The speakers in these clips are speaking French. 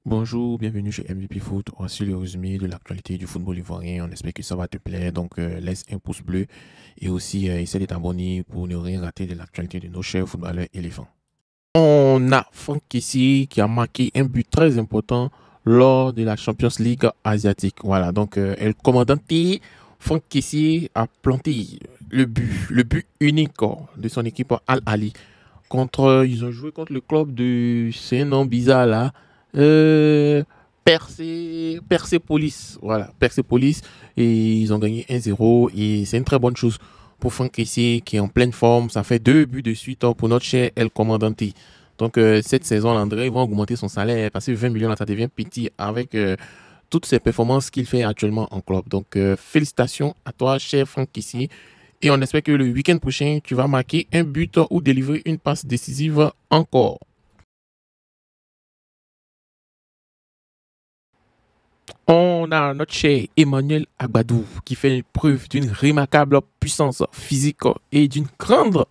Bonjour, bienvenue chez MVP Foot. Voici le résumé de l'actualité du football ivoirien. On espère que ça va te plaire. Donc, laisse un pouce bleu et aussi essaie de t'abonner pour ne rien rater de l'actualité de nos chers footballeurs éléphants. On a Franck Kessie qui a marqué un but très important lors de la Champions League asiatique. Voilà, donc le commandant Franck Kessie a planté le but unique de son équipe Al Ahly. Ils ont joué contre le club de, c'est un nom bizarre là, euh, Persepolis. Voilà, Persepolis. Et ils ont gagné 1-0 et c'est une très bonne chose pour Franck Kessié qui est en pleine forme. Ça fait 2 buts de suite pour notre cher El Comandante. Donc cette saison, l'André va augmenter son salaire, passer 20 millions, là, ça devient petit avec toutes ces performances qu'il fait actuellement en club. Donc félicitations à toi, cher Franck Kessié. Et on espère que le week-end prochain, tu vas marquer un but ou délivrer une passe décisive encore. On a notre cher Emmanuel Agbadou qui fait preuve d'une remarquable puissance physique et d'une grande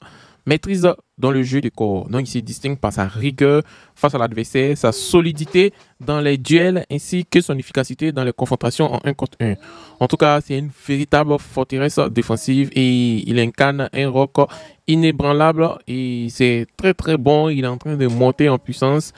maîtrise dans le jeu de corps. Donc, il se distingue par sa rigueur face à l'adversaire, sa solidité dans les duels ainsi que son efficacité dans les confrontations en 1 contre 1. En tout cas, c'est une véritable forteresse défensive et il incarne un rock inébranlable et c'est très très bon. Il est en train de monter en puissance.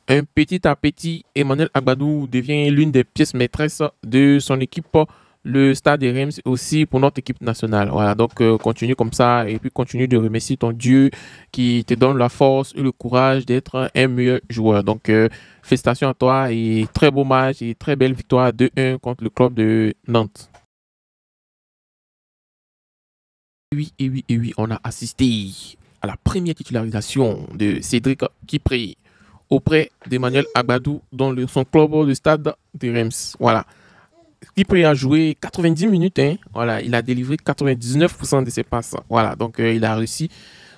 Un petit à petit, Emmanuel Agbadou devient l'une des pièces maîtresses de son équipe, le Stade des Reims aussi pour notre équipe nationale. Voilà, donc continue comme ça et puis continue de remercier ton Dieu qui te donne la force et le courage d'être un meilleur joueur. Donc félicitations à toi et très beau match et très belle victoire 2-1 contre le club de Nantes. Et oui, on a assisté à la première titularisation de Cédric Kipré auprès d'Emmanuel Agbadou dans son club de Stade de Reims. Voilà. Kipré a joué 90 minutes. Hein. Voilà. Il a délivré 99% de ses passes. Voilà. Donc, il a réussi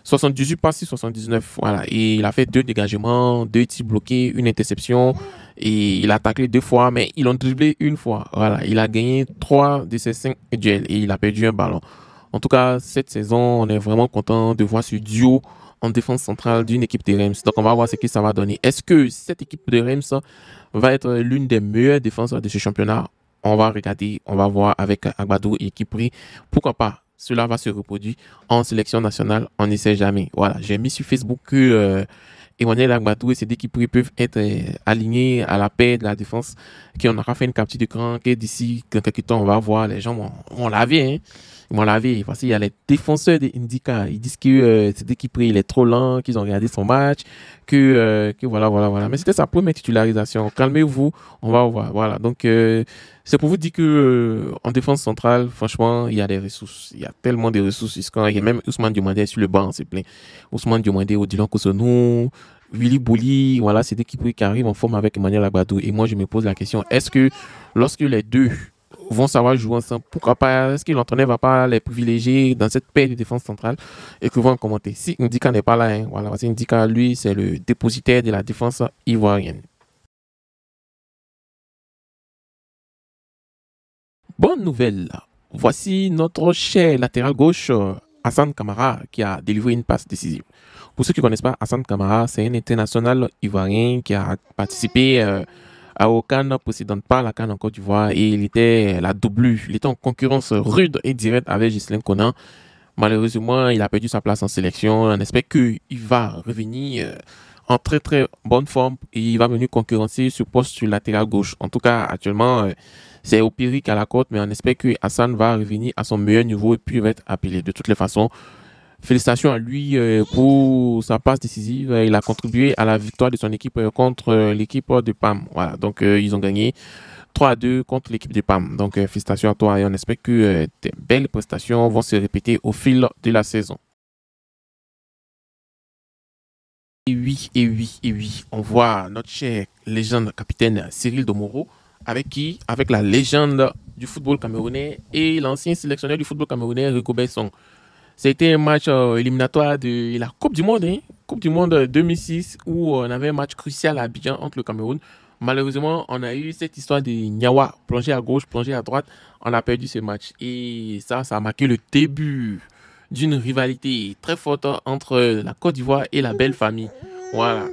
78 passes sur 79. Voilà. Et il a fait 2 dégagements, 2 tirs bloqués, une interception. Et il a taclé 2 fois, mais ils l'ont dribblé une fois. Voilà. Il a gagné 3 de ses 5 duels et il a perdu un ballon. En tout cas, cette saison, on est vraiment content de voir ce duo en défense centrale d'une équipe de Reims. Donc, on va voir ce que ça va donner. Est-ce que cette équipe de Reims va être l'une des meilleures défenses de ce championnat? On va regarder, on va voir avec Agbadou et Kipri. Pourquoi pas? Cela va se reproduire en sélection nationale. On ne sait jamais. Voilà, j'ai mis sur Facebook que Emmanuel Agbadou et ses Kipri peuvent être alignés à la paix de la défense. Qu'on aura fait une capture d'écran. Que d'ici quelques temps, on va voir. Les gens vont laver. Hein. Ils m'ont lavé parce qu'il y a les défenseurs de Indica. Ils disent que c'était Kipri, il est trop lent, qu'ils ont regardé son match, que voilà. Mais c'était sa première titularisation. Calmez-vous, on va voir. Voilà. Donc, c'est pour vous dire que en défense centrale, franchement, il y a des ressources. Il y a tellement de ressources. Il y a même Ousmane Diomandé sur le banc, s'il te plaît. Ousmane Diomandé, Odilon Kosonou, Willy Bouli, voilà, c'est des Kipri qui arrivent en forme avec Emmanuel Agbadou. Et moi, je me pose la question, est-ce que lorsque les deux vont savoir jouer ensemble. Pourquoi pas? Est-ce que l'entraîneur va pas les privilégier dans cette paire de défense centrale et que vont commenter? Si Ndika n'est pas là, hein, voilà, parce que Ndika, lui, c'est le dépositaire de la défense ivoirienne. Bonne nouvelle. Voici notre cher latéral gauche, Hassan Kamara, qui a délivré une passe décisive. Pour ceux qui ne connaissent pas, Hassan Kamara, c'est un international ivoirien qui a participé à aucun précédente pas la CAN en Côte d'Ivoire et il était la doublure. Il était en concurrence rude et directe avec Ghislain Conan. Malheureusement, il a perdu sa place en sélection. On espère qu'il va revenir en très très bonne forme et il va venir concurrencer ce poste sur latéral gauche. En tout cas, actuellement, c'est au pyrrhic à la côte, mais on espère que Hassan va revenir à son meilleur niveau et puis va être appelé. De toutes les façons, félicitations à lui pour sa passe décisive. Il a contribué à la victoire de son équipe contre l'équipe de PAM. Voilà, donc ils ont gagné 3-2 contre l'équipe de PAM. Donc félicitations à toi et on espère que tes belles prestations vont se répéter au fil de la saison. Et oui, on voit notre cher légende capitaine Cyril Domoro avec la légende du football camerounais et l'ancien sélectionneur du football camerounais Rico Besson. C'était un match éliminatoire de la Coupe du Monde, hein, Coupe du Monde 2006, où on avait un match crucial à Abidjan entre le Cameroun. Malheureusement, on a eu cette histoire de Niawa, plongé à gauche, plongé à droite. On a perdu ce match. Et ça a marqué le début d'une rivalité très forte entre la Côte d'Ivoire et la belle famille. Voilà.